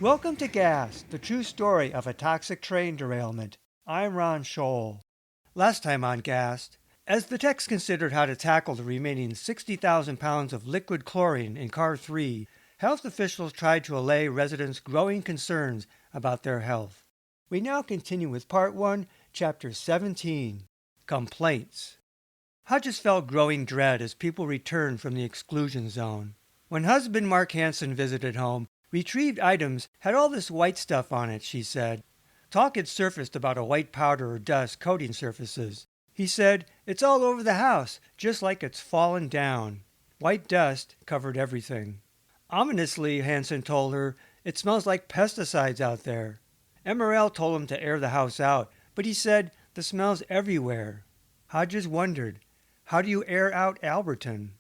Welcome to Gas, the true story of a toxic train derailment. I'm Ron Scholl. Last time on Gas, as the text considered how to tackle the remaining 60,000 pounds of liquid chlorine in Car 3, health officials tried to allay residents' growing concerns about their health. We now continue with Part 1, Chapter 17, Complaints. Hodges felt growing dread as people returned from the exclusion zone. When husband Mark Hansen visited home, retrieved items had all this white stuff on it, she said. Talk had surfaced about a white powder or dust coating surfaces. He said, "It's all over the house, just like it's fallen down." White dust covered everything. Ominously, Hansen told her, "It smells like pesticides out there." MRL told him to air the house out, but he said, "The smell's everywhere." Hodges wondered, how do you air out Alberton?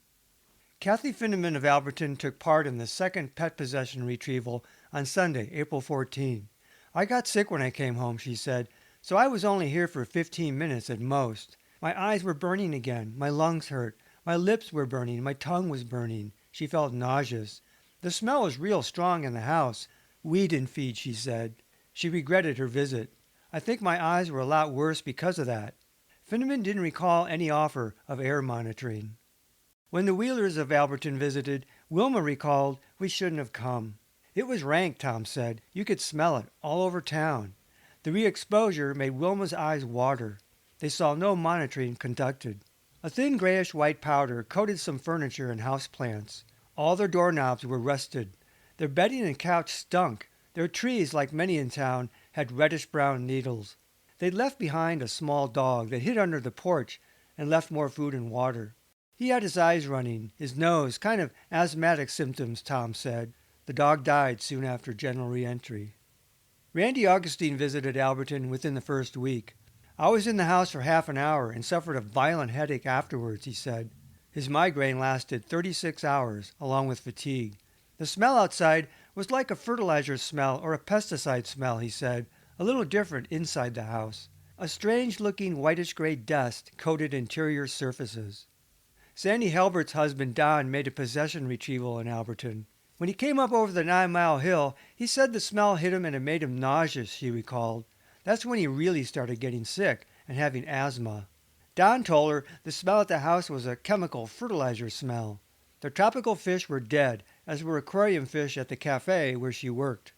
Kathy Finneman of Alberton took part in the second pet possession retrieval on Sunday, April 14. "I got sick when I came home," she said, "so I was only here for 15 minutes at most. My eyes were burning again, my lungs hurt, my lips were burning, my tongue was burning." She felt nauseous. The smell was real strong in the house. "Weed and feed," she said. She regretted her visit. "I think my eyes were a lot worse because of that." Finneman didn't recall any offer of air monitoring. When the Wheelers of Alberton visited, Wilma recalled, "We shouldn't have come." "It was rank," Tom said. "You could smell it all over town." The re-exposure made Wilma's eyes water. They saw no monitoring conducted. A thin grayish-white powder coated some furniture and houseplants. All their doorknobs were rusted. Their bedding and couch stunk. Their trees, like many in town, had reddish-brown needles. They'd left behind a small dog that hid under the porch and left more food and water. He had his eyes running, his nose, kind of asthmatic symptoms, Tom said. The dog died soon after general re-entry. Randy Augustine visited Alberton within the first week. "I was in the house for half an hour and suffered a violent headache afterwards," he said. His migraine lasted 36 hours, along with fatigue. "The smell outside was like a fertilizer smell or a pesticide smell," he said, "a little different inside the house. A strange-looking whitish-gray dust coated interior surfaces." Sandy Halbert's husband Don made a possession retrieval in Alberton. When he came up over the 9-mile hill, he said the smell hit him and it made him nauseous, she recalled. That's when he really started getting sick and having asthma. Don told her the smell at the house was a chemical fertilizer smell. The tropical fish were dead, as were aquarium fish at the cafe where she worked.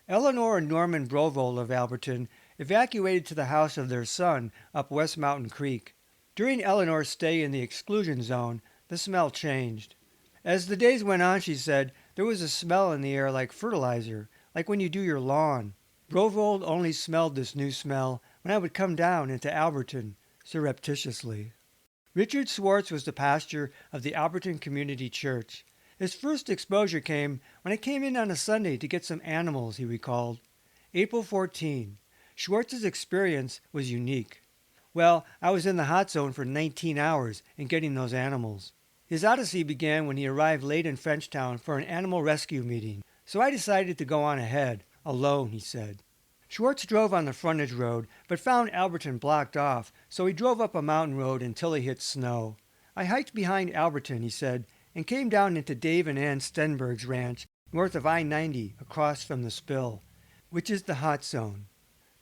Eleanor and Norman Brovold of Alberton evacuated to the house of their son up West Mountain Creek. During Eleanor's stay in the exclusion zone, the smell changed. As the days went on, she said, there was a smell in the air like fertilizer, like when you do your lawn. Brovold only smelled this new smell when I would come down into Alberton, surreptitiously. Richard Swartz was the pastor of the Alberton Community Church. His first exposure came when I came in on a Sunday to get some animals, he recalled. April 14. Schwartz's experience was unique. "Well, I was in the hot zone for 19 hours and getting those animals." His odyssey began when he arrived late in Frenchtown for an animal rescue meeting. "So I decided to go on ahead, alone," he said. Schwartz drove on the frontage road, but found Alberton blocked off, so he drove up a mountain road until he hit snow. "I hiked behind Alberton," he said, and came down into Dave and Ann Stenberg's ranch, north of I-90, across from the spill, which is the hot zone.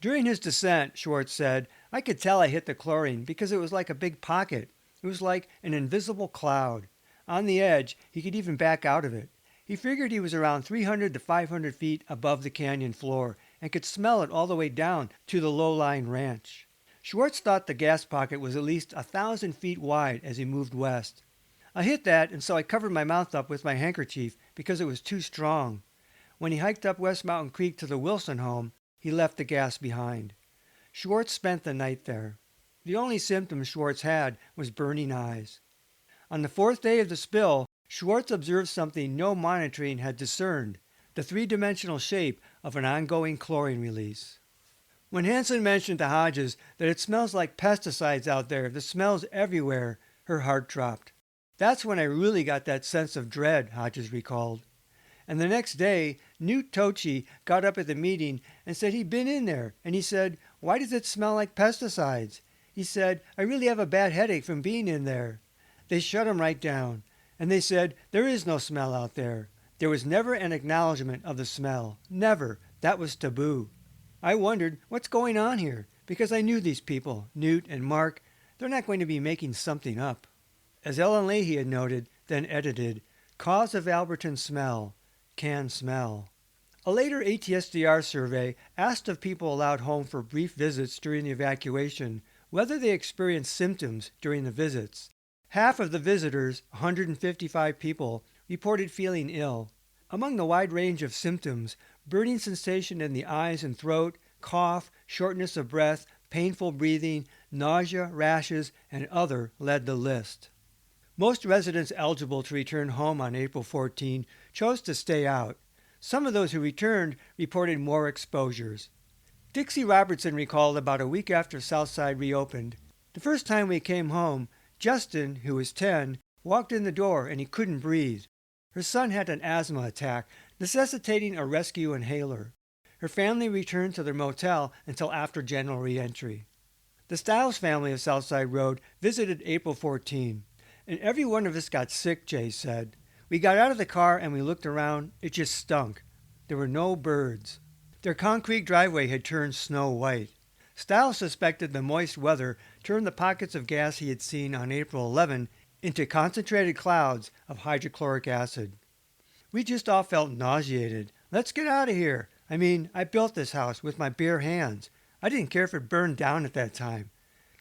During his descent, Schwartz said, "I could tell I hit the chlorine because it was like a big pocket. It was like an invisible cloud. On the edge, he could even back out of it. He figured he was around 300 to 500 feet above the canyon floor and could smell it all the way down to the low-lying ranch." Schwartz thought the gas pocket was at least 1,000 feet wide as he moved west. "I hit that, and so I covered my mouth up with my handkerchief because it was too strong. When he hiked up West Mountain Creek to the Wilson home, he left the gas behind." Schwartz spent the night there. The only symptom Schwartz had was burning eyes. On the fourth day of the spill, Schwartz observed something no monitoring had discerned, the three-dimensional shape of an ongoing chlorine release. When Hansen mentioned to Hodges that it smells like pesticides out there, the smell's everywhere, her heart dropped. "That's when I really got that sense of dread," Hodges recalled. And the next day, Newt Tochi got up at the meeting and said he'd been in there, and he said, "Why does it smell like pesticides?" He said, "I really have a bad headache from being in there." They shut him right down, and they said, "There is no smell out there. There was never an acknowledgement of the smell. Never. That was taboo. I wondered, what's going on here? Because I knew these people, Newt and Mark. They're not going to be making something up. As Ellen Leahy had noted, then edited, cause of Alberton smell, can smell. A later ATSDR survey asked of people allowed home for brief visits during the evacuation whether they experienced symptoms during the visits. Half of the visitors, 155 people, reported feeling ill. Among the wide range of symptoms, burning sensation in the eyes and throat, cough, shortness of breath, painful breathing, nausea, rashes, and other led the list. Most residents eligible to return home on April 14 chose to stay out. Some of those who returned reported more exposures. Dixie Robertson recalled about a week after Southside reopened, the first time we came home, Justin, who was 10, walked in the door and he couldn't breathe. Her son had an asthma attack, necessitating a rescue inhaler. Her family returned to their motel until after general re-entry. The Stiles family of Southside Road visited April 14, and every one of us got sick, Jay said. We got out of the car and we looked around. It just stunk. There were no birds. Their concrete driveway had turned snow white. Stiles suspected the moist weather turned the pockets of gas he had seen on April 11 into concentrated clouds of hydrochloric acid. We just all felt nauseated. Let's get out of here. I mean, I built this house with my bare hands. I didn't care if it burned down at that time.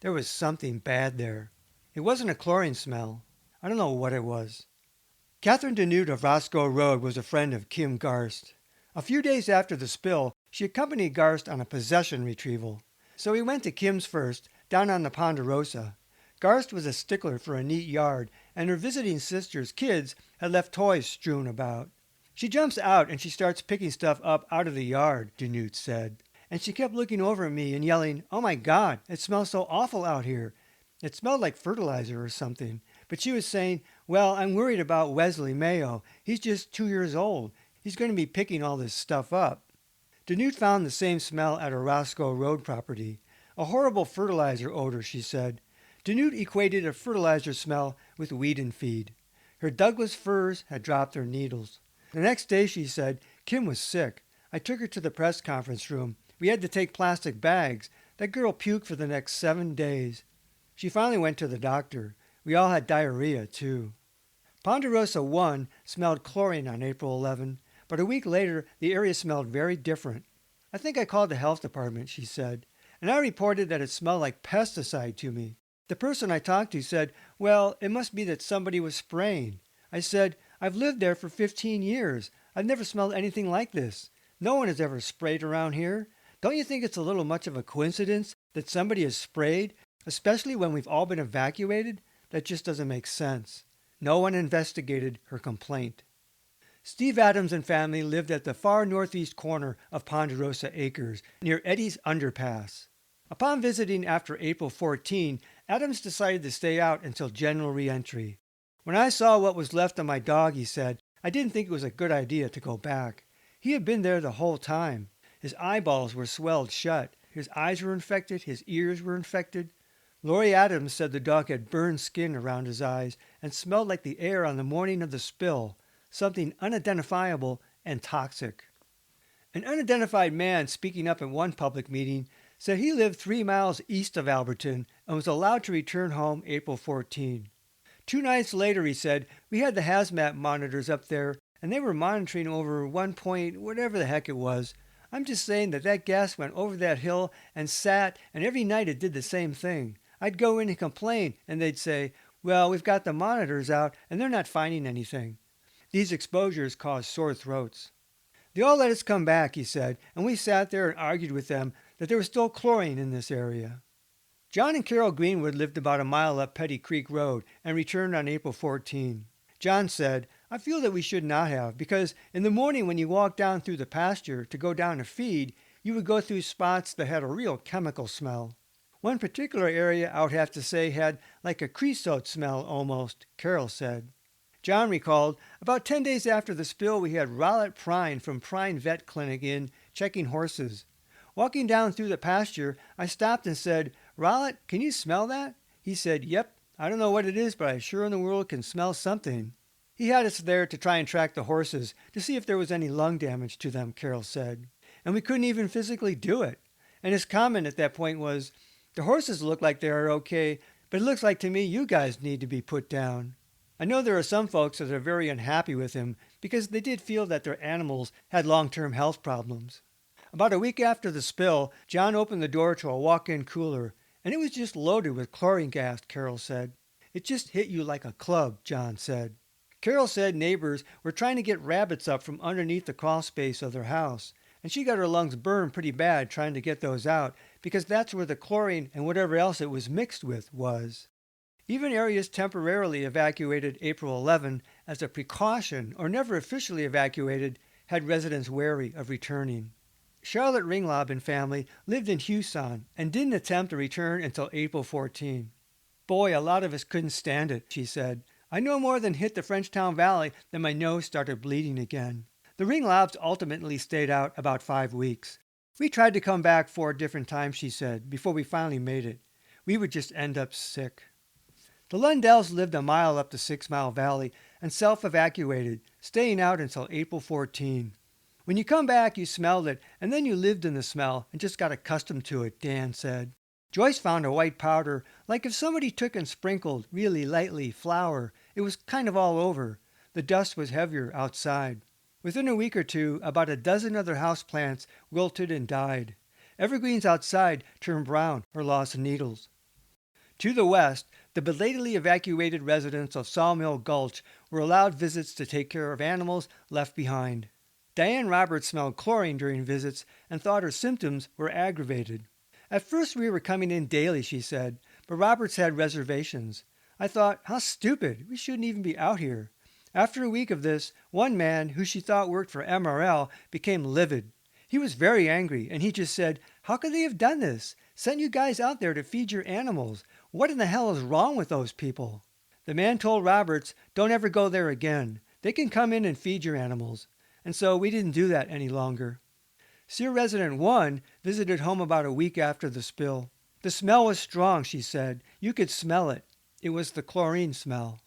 There was something bad there. It wasn't a chlorine smell. I don't know what it was. Catherine DeNewt of Roscoe Road was a friend of Kim Garst. A few days after the spill, she accompanied Garst on a possession retrieval. So we went to Kim's first, down on the Ponderosa. Garst was a stickler for a neat yard, and her visiting sister's kids had left toys strewn about. She jumps out and she starts picking stuff up out of the yard, DeNewt said. And she kept looking over at me and yelling, "Oh my God, it smells so awful out here." It smelled like fertilizer or something. But she was saying, "Well, I'm worried about Wesley Mayo. He's just 2 years old. He's going to be picking all this stuff up." DeNewt found the same smell at her Roscoe Road property. A horrible fertilizer odor, she said. DeNewt equated a fertilizer smell with weed and feed. Her Douglas firs had dropped their needles. The next day, she said, Kim was sick. I took her to the press conference room. We had to take plastic bags. That girl puked for the next 7 days. She finally went to the doctor. We all had diarrhea, too. Ponderosa 1 smelled chlorine on April 11, but a week later, the area smelled very different. I think I called the health department, she said, and I reported that it smelled like pesticide to me. The person I talked to said, well, it must be that somebody was spraying. I said, I've lived there for 15 years. I've never smelled anything like this. No one has ever sprayed around here. Don't you think it's a little much of a coincidence that somebody has sprayed, especially when we've all been evacuated? That just doesn't make sense. No one investigated her complaint. Steve Adams and family lived at the far northeast corner of Ponderosa Acres, near Eddie's Underpass. Upon visiting after April 14, Adams decided to stay out until general re-entry. When I saw what was left of my dog, he said, I didn't think it was a good idea to go back. He had been there the whole time. His eyeballs were swelled shut. His eyes were infected. His ears were infected. Lori Adams said the dog had burned skin around his eyes and smelled like the air on the morning of the spill, something unidentifiable and toxic. An unidentified man speaking up at one public meeting said he lived 3 miles east of Alberton and was allowed to return home April 14. 2 nights later, he said, we had the hazmat monitors up there and they were monitoring over 1 point, whatever the heck it was. I'm just saying that gas went over that hill and sat, and every night it did the same thing. I'd go in and complain, and they'd say, well, we've got the monitors out, and they're not finding anything. These exposures cause sore throats. They all let us come back, he said, and we sat there and argued with them that there was still chlorine in this area. John and Carol Greenwood lived about a mile up Petty Creek Road and returned on April 14. John said, I feel that we should not have, because in the morning when you walked down through the pasture to go down to feed, you would go through spots that had a real chemical smell. One particular area, I would have to say, had like a creosote smell almost, Carol said. John recalled, about 10 days after the spill, we had Rollet Prine from Prine Vet Clinic in, checking horses. Walking down through the pasture, I stopped and said, Rollet, can you smell that? He said, yep, I don't know what it is, but I sure in the world can smell something. He had us there to try and track the horses to see if there was any lung damage to them, Carol said. And we couldn't even physically do it. And his comment at that point was, the horses look like they are okay, but it looks like to me you guys need to be put down. I know there are some folks that are very unhappy with him because they did feel that their animals had long-term health problems. About a week after the spill, John opened the door to a walk-in cooler, and it was just loaded with chlorine gas, Carol said. It just hit you like a club, John said. Carol said neighbors were trying to get rabbits up from underneath the crawl space of their house, and she got her lungs burned pretty bad trying to get those out because that's where the chlorine and whatever else it was mixed with was. Even areas temporarily evacuated April 11 as a precaution or never officially evacuated had residents wary of returning. Charlotte Ringlob and family lived in Houston and didn't attempt a return until April 14. Boy, a lot of us couldn't stand it, she said. I no more than hit the Frenchtown Valley than my nose started bleeding again. The Ringlobs ultimately stayed out about 5 weeks. We tried to come back 4 different times, she said, before we finally made it. We would just end up sick. The Lundells lived a mile up the 6 Mile Valley and self-evacuated, staying out until April 14. When you come back, you smelled it, and then you lived in the smell and just got accustomed to it, Dan said. Joyce found a white powder, like if somebody took and sprinkled really lightly flour. It was kind of all over. The dust was heavier outside. Within a week or two, about a dozen other houseplants wilted and died. Evergreens outside turned brown or lost needles. To the west, the belatedly evacuated residents of Sawmill Gulch were allowed visits to take care of animals left behind. Diane Roberts smelled chlorine during visits and thought her symptoms were aggravated. At first we were coming in daily, she said, but Roberts had reservations. I thought, how stupid, we shouldn't even be out here. After a week of this, one man, who she thought worked for MRL, became livid. He was very angry, and he just said, how could they have done this? Sent you guys out there to feed your animals. What in the hell is wrong with those people? The man told Roberts, don't ever go there again. They can come in and feed your animals. And so we didn't do that any longer. Sear Resident 1 visited home about a week after the spill. The smell was strong, she said. You could smell it. It was the chlorine smell.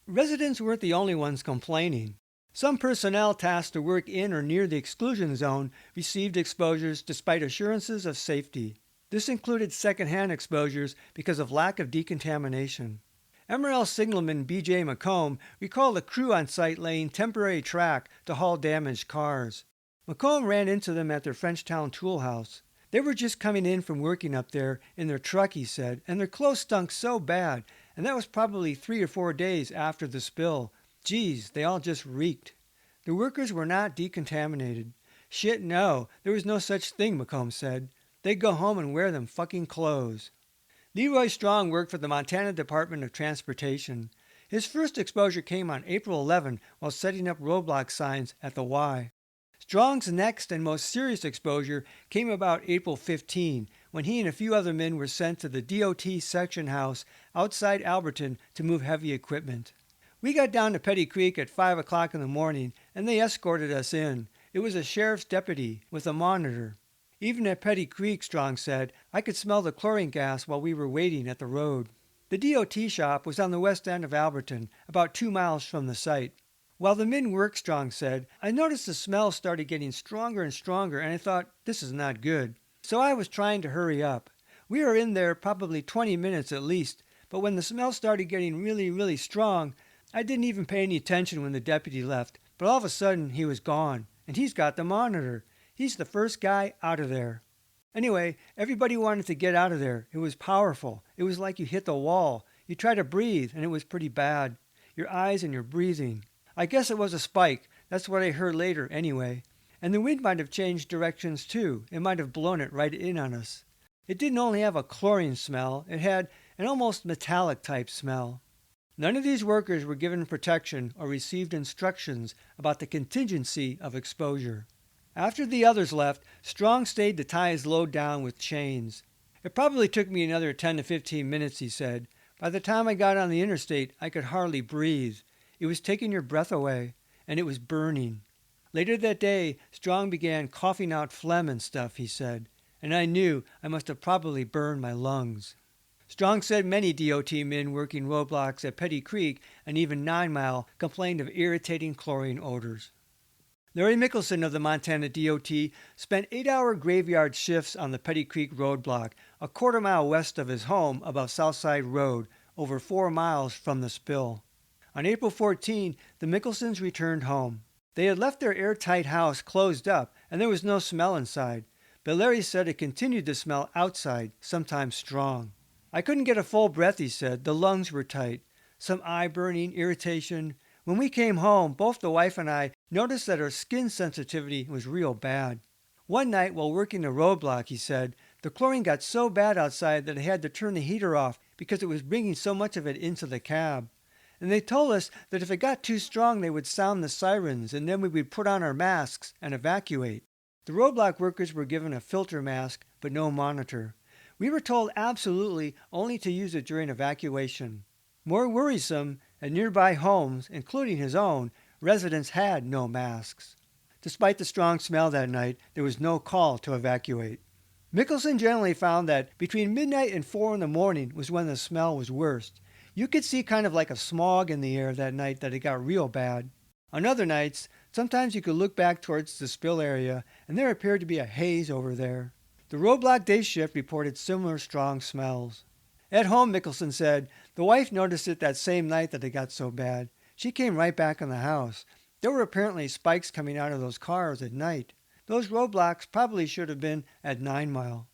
Residents weren't the only ones complaining. Some personnel tasked to work in or near the exclusion zone received exposures despite assurances of safety. This included secondhand exposures because of lack of decontamination. MRL signalman B.J. McComb recalled a crew on site laying temporary track to haul damaged cars. McComb ran into them at their Frenchtown tool house. They were just coming in from working up there in their truck, he said, and their clothes stunk so bad, and that was probably 3 or 4 days after the spill. Geez, they all just reeked. The workers were not decontaminated. Shit, no, there was no such thing, McComb said. They'd go home and wear them fucking clothes. Leroy Strong worked for the Montana Department of Transportation. His first exposure came on April 11 while setting up roadblock signs at the Y. Strong's next and most serious exposure came about April 15, when he and a few other men were sent to the DOT section house outside Alberton to move heavy equipment. We got down to Petty Creek at 5 o'clock in the morning, and they escorted us in. It was a sheriff's deputy with a monitor. Even at Petty Creek, Strong said, I could smell the chlorine gas while we were waiting at the road. The DOT shop was on the west end of Alberton, about 2 miles from the site. While the men worked, Strong said, I noticed the smell started getting stronger and stronger, and I thought, this is not good. So I was trying to hurry up. We were in there probably 20 minutes at least, but when the smell started getting really, really strong, I didn't even pay any attention when the deputy left, but all of a sudden he was gone, and he's got the monitor. He's the first guy out of there. Anyway, everybody wanted to get out of there. It was powerful. It was like you hit the wall. You tried to breathe, and it was pretty bad. Your eyes and your breathing. I guess it was a spike. That's what I heard later anyway. And the wind might have changed directions too. It might have blown it right in on us. It didn't only have a chlorine smell. It had an almost metallic type smell. None of these workers were given protection or received instructions about the contingency of exposure. After the others left, Strong stayed to tie his load down with chains. It probably took me another 10 to 15 minutes, he said. By the time I got on the interstate, I could hardly breathe. It was taking your breath away, and it was burning. Later that day, Strong began coughing out phlegm and stuff, he said, and I knew I must have probably burned my lungs. Strong said many DOT men working roadblocks at Petty Creek and even 9 Mile complained of irritating chlorine odors. Larry Mickelson of the Montana DOT spent 8-hour graveyard shifts on the Petty Creek roadblock, a quarter-mile west of his home above Southside Road, over 4 miles from the spill. On April 14, the Mickelsons returned home. They had left their airtight house closed up, and there was no smell inside, but Larry said it continued to smell outside, sometimes strong. I couldn't get a full breath, he said. The lungs were tight. Some eye burning, irritation. When we came home, both the wife and I noticed that her skin sensitivity was real bad. One night while working the roadblock, he said, the chlorine got so bad outside that I had to turn the heater off because it was bringing so much of it into the cab. And they told us that if it got too strong, they would sound the sirens, and then we would put on our masks and evacuate. The roadblock workers were given a filter mask, but no monitor. We were told absolutely only to use it during evacuation. More worrisome, at nearby homes, including his own, residents had no masks. Despite the strong smell that night, there was no call to evacuate. Mickelson generally found that between midnight and 4 in the morning was when the smell was worst. You could see kind of like a smog in the air that night that it got real bad. On other nights, sometimes you could look back towards the spill area and there appeared to be a haze over there. The roadblock day shift reported similar strong smells. At home, Mickelson said, the wife noticed it that same night that it got so bad. She came right back in the house. There were apparently spikes coming out of those cars at night. Those roadblocks probably should have been at 9 Mile.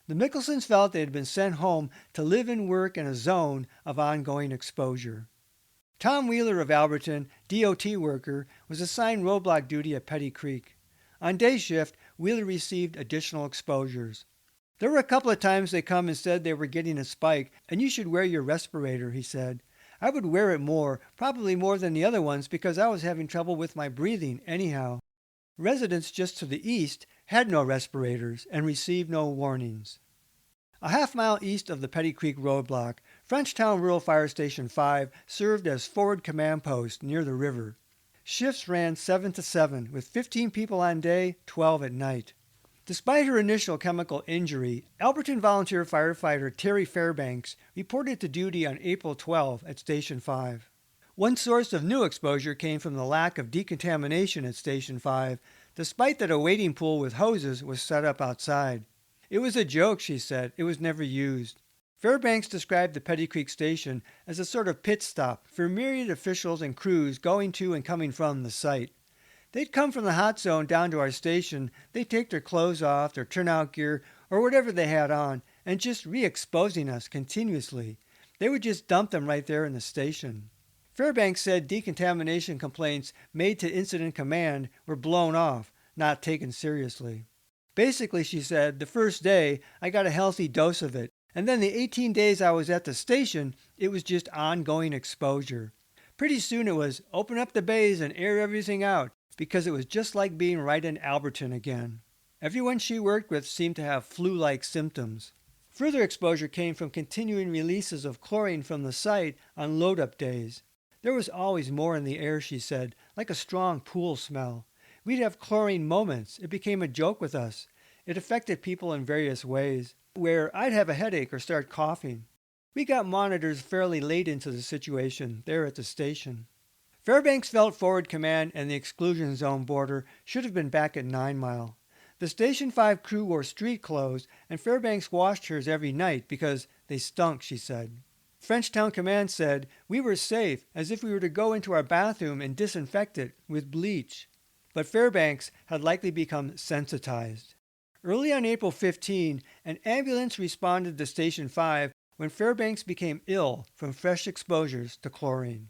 The Mickelsons felt they had been sent home to live and work in a zone of ongoing exposure. Tom Wheeler of Alberton, DOT worker, was assigned roadblock duty at Petty Creek. On day shift, Wheeler received additional exposures. There were a couple of times they come and said they were getting a spike, and you should wear your respirator, he said. I would wear it more, probably more than the other ones, because I was having trouble with my breathing anyhow. Residents just to the east had no respirators and received no warnings. A half-mile east of the Petty Creek roadblock, Frenchtown Rural Fire Station 5 served as forward command post near the river. Shifts ran 7 to 7, with 15 people on day, 12 at night. Despite her initial chemical injury, Alberton volunteer firefighter Terry Fairbanks reported to duty on April 12 at Station 5. One source of new exposure came from the lack of decontamination at Station 5, despite that a wading pool with hoses was set up outside. It was a joke, she said. It was never used. Fairbanks described the Petty Creek Station as a sort of pit stop for myriad officials and crews going to and coming from the site. They'd come from the hot zone down to our station, they'd take their clothes off, their turnout gear, or whatever they had on, and just re-exposing us continuously. They would just dump them right there in the station. Fairbanks said decontamination complaints made to Incident Command were blown off, not taken seriously. Basically, she said, the first day, I got a healthy dose of it, and then the 18 days I was at the station, it was just ongoing exposure. Pretty soon it was open up the bays and air everything out, because it was just like being right in Alberton again. Everyone she worked with seemed to have flu-like symptoms. Further exposure came from continuing releases of chlorine from the site on load-up days. There was always more in the air, she said, like a strong pool smell. We'd have chlorine moments. It became a joke with us. It affected people in various ways, where I'd have a headache or start coughing. We got monitors fairly late into the situation there at the station. Fairbanks felt forward command and the exclusion zone border should have been back at 9 Mile. The Station 5 crew wore street clothes, and Fairbanks washed hers every night because they stunk, she said. Frenchtown Command said we were safe, as if we were to go into our bathroom and disinfect it with bleach. But Fairbanks had likely become sensitized. Early on April 15, an ambulance responded to Station 5 when Fairbanks became ill from fresh exposures to chlorine.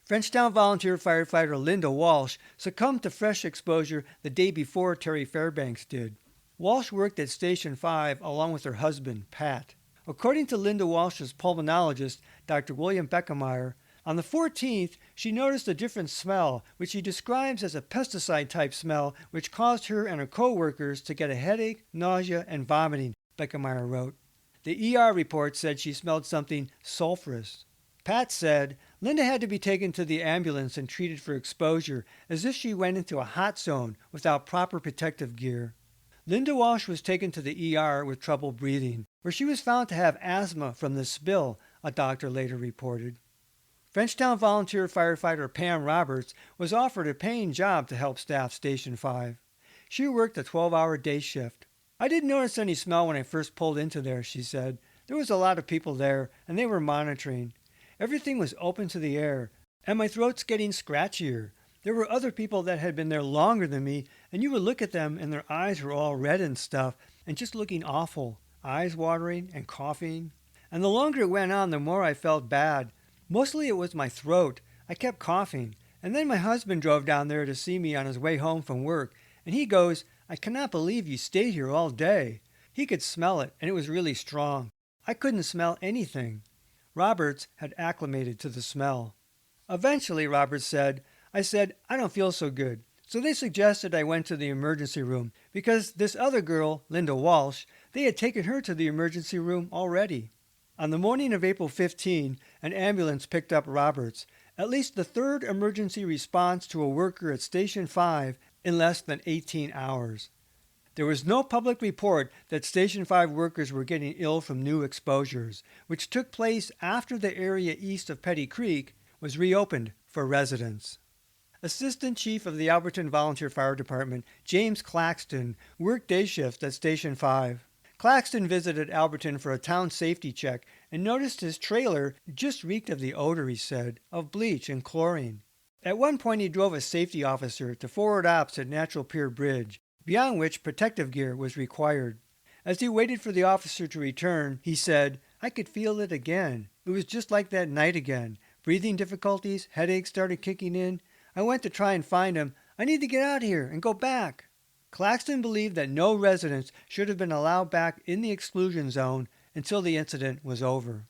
Frenchtown volunteer firefighter Linda Walsh succumbed to fresh exposure the day before Terry Fairbanks did. Walsh worked at Station 5 along with her husband, Pat. According to Linda Walsh's pulmonologist, Dr. William Beckemeyer, on the 14th, she noticed a different smell, which she describes as a pesticide-type smell, which caused her and her co-workers to get a headache, nausea, and vomiting, Beckemeyer wrote. The ER report said she smelled something sulfurous. Pat said Linda had to be taken to the ambulance and treated for exposure, as if she went into a hot zone without proper protective gear. Linda Walsh was taken to the ER with trouble breathing. where she was found to have asthma from the spill, a doctor later reported. Frenchtown volunteer firefighter Pam Roberts was offered a paying job to help staff Station 5. She worked a 12-hour day shift. I didn't notice any smell when I first pulled into there, she said. There was a lot of people there, and they were monitoring. Everything was open to the air, and my throat's getting scratchier. There were other people that had been there longer than me, and you would look at them, and their eyes were all red and stuff, and just looking awful, eyes watering and coughing. And the longer it went on, the more I felt bad. Mostly it was my throat. I kept coughing. And then my husband drove down there to see me on his way home from work, and he goes, "I cannot believe you stayed here all day." He could smell it, and it was really strong. I couldn't smell anything. Roberts had acclimated to the smell. Eventually, Roberts said, I said, "I don't feel so good." So they suggested I went to the emergency room because this other girl, Linda Walsh, they had taken her to the emergency room already. On the morning of April 15, an ambulance picked up Roberts, at least the third emergency response to a worker at Station 5 in less than 18 hours. There was no public report that Station 5 workers were getting ill from new exposures, which took place after the area east of Petty Creek was reopened for residents. Assistant Chief of the Alberton Volunteer Fire Department, James Claxton, worked day shifts at Station 5. Claxton visited Alberton for a town safety check and noticed his trailer just reeked of the odor, he said, of bleach and chlorine. At one point he drove a safety officer to forward ops at Natural Pier Bridge, beyond which protective gear was required. As he waited for the officer to return, he said, "I could feel it again. It was just like that night again. Breathing difficulties, headaches started kicking in. I went to try and find him. I need to get out of here and go back." Claxton believed that no residents should have been allowed back in the exclusion zone until the incident was over.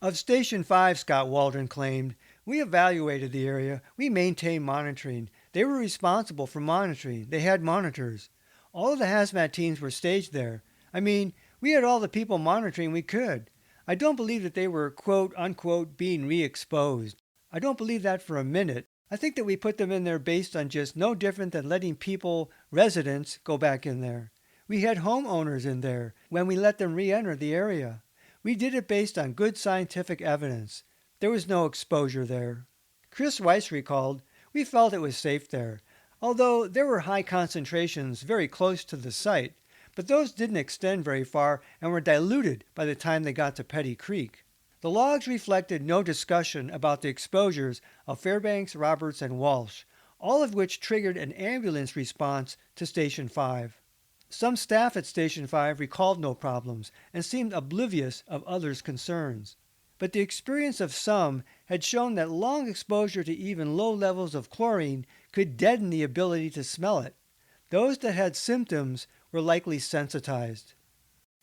Of Station 5, Scott Waldron claimed, "We evaluated the area. We maintained monitoring. They were responsible for monitoring. They had monitors. All of the hazmat teams were staged there. I mean, we had all the people monitoring we could. I don't believe that they were, quote, unquote, being re-exposed. I don't believe that for a minute. I think that we put them in there based on just no different than letting people, residents, go back in there. We had homeowners in there when we let them re-enter the area. We did it based on good scientific evidence. There was no exposure there." Chris Weiss recalled, "We felt it was safe there, although there were high concentrations very close to the site, but those didn't extend very far and were diluted by the time they got to Petty Creek." The logs reflected no discussion about the exposures of Fairbanks, Roberts, and Walsh, all of which triggered an ambulance response to Station 5. Some staff at Station 5 recalled no problems and seemed oblivious of others' concerns. But the experience of some had shown that long exposure to even low levels of chlorine could deaden the ability to smell it. Those that had symptoms were likely sensitized.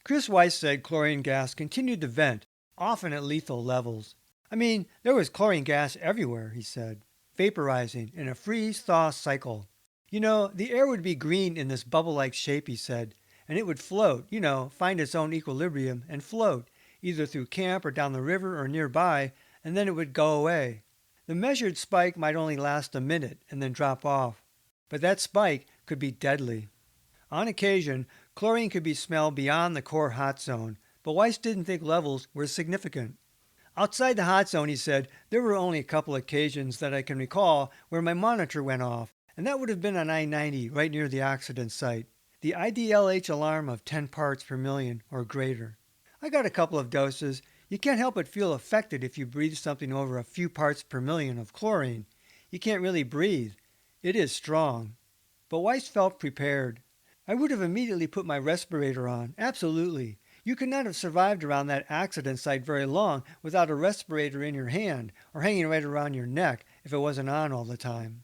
Chris Weiss said chlorine gas continued to vent, often at lethal levels. "I mean, there was chlorine gas everywhere," he said, vaporizing in a freeze-thaw cycle. "You know, the air would be green in this bubble-like shape," he said, "and it would float, find its own equilibrium and float, either through camp or down the river or nearby, and then it would go away. The measured spike might only last a minute and then drop off, but that spike could be deadly." On occasion, chlorine could be smelled beyond the core hot zone, but Weiss didn't think levels were significant. "Outside the hot zone," he said, "there were only a couple occasions that I can recall where my monitor went off, and that would have been on I-90 right near the accident site. The IDLH alarm of 10 parts per million or greater. I got a couple of doses. You can't help but feel affected if you breathe something over a few parts per million of chlorine. You can't really breathe. It is strong." But Weiss felt prepared. "I would have immediately put my respirator on, absolutely. You could not have survived around that accident site very long without a respirator in your hand or hanging right around your neck if it wasn't on all the time."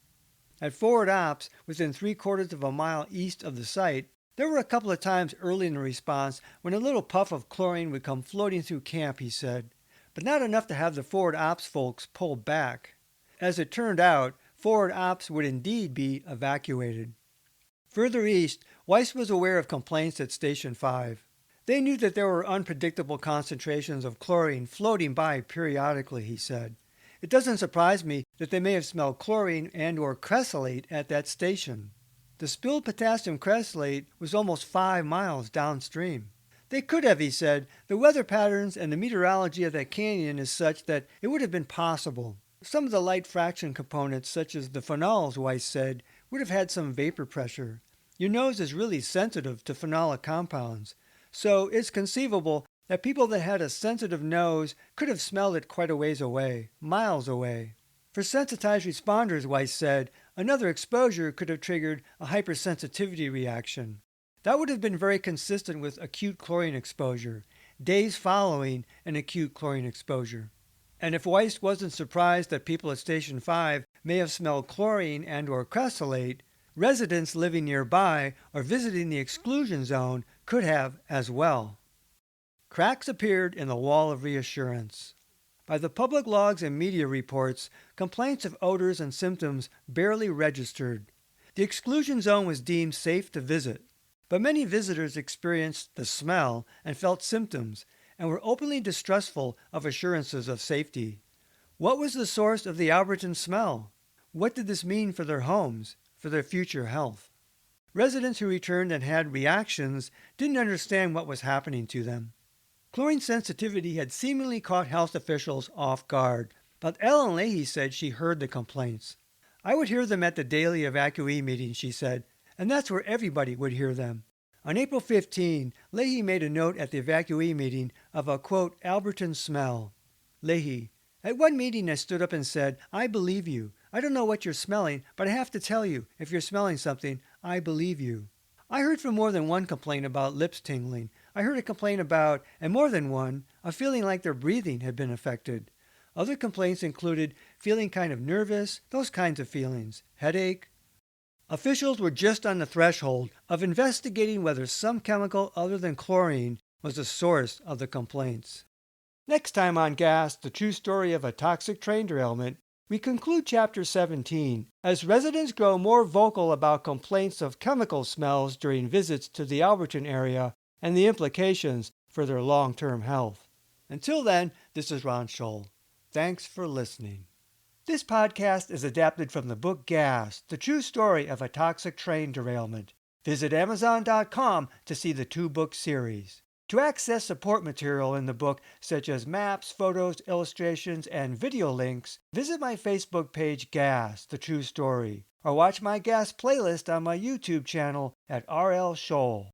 At forward ops, within 3/4 of a mile east of the site, there were a couple of times early in the response when a little puff of chlorine would come floating through camp, he said, but not enough to have the forward ops folks pull back. As it turned out, forward ops would indeed be evacuated. Further east, Weiss was aware of complaints at Station 5. They knew that there were unpredictable concentrations of chlorine floating by periodically, he said. "It doesn't surprise me that they may have smelled chlorine and or cressolate at that station." The spilled potassium cressolate was almost 5 miles downstream. They could have, he said. The weather patterns and the meteorology of that canyon is such that it would have been possible. Some of the light fraction components, such as the phenols, Weiss said, would have had some vapor pressure. Your nose is really sensitive to phenolic compounds, so it's conceivable that people that had a sensitive nose could have smelled it quite a ways away, miles away. For sensitized responders, Weiss said, another exposure could have triggered a hypersensitivity reaction. That would have been very consistent with acute chlorine exposure, days following an acute chlorine exposure. And if Weiss wasn't surprised that people at Station 5 may have smelled chlorine and or cressolate, residents living nearby or visiting the exclusion zone could have as well. Cracks appeared in the wall of reassurance. By the public logs and media reports, complaints of odors and symptoms barely registered. The exclusion zone was deemed safe to visit, but many visitors experienced the smell and felt symptoms and were openly distrustful of assurances of safety. What was the source of the Alberton smell? What did this mean for their homes, for their future health? Residents who returned and had reactions didn't understand what was happening to them. Chlorine sensitivity had seemingly caught health officials off guard, but Ellen Leahy said she heard the complaints. I would hear them at the daily evacuee meeting, she said, and that's where everybody would hear them. On April 15, Leahy made a note at the evacuee meeting of a, quote, Alberton smell. Leahy: at one meeting I stood up and said, I believe you. I don't know what you're smelling, but I have to tell you, if you're smelling something, I believe you. I heard from more than one complaint about lips tingling. I heard a complaint about, and more than one, a feeling like their breathing had been affected. Other complaints included feeling kind of nervous, those kinds of feelings, headache. Officials were just on the threshold of investigating whether some chemical other than chlorine was the source of the complaints. Next time on Gas, the true story of a toxic train derailment, we conclude Chapter 17 as residents grow more vocal about complaints of chemical smells during visits to the Alberton area and the implications for their long-term health. Until then, this is Ron Scholl. Thanks for listening. This podcast is adapted from the book Gas, the true story of a toxic train derailment. Visit Amazon.com to see the 2-book series. To access support material in the book, such as maps, photos, illustrations, and video links, visit my Facebook page Gas, the true story, or watch my Gas playlist on my YouTube channel at RL Scholl.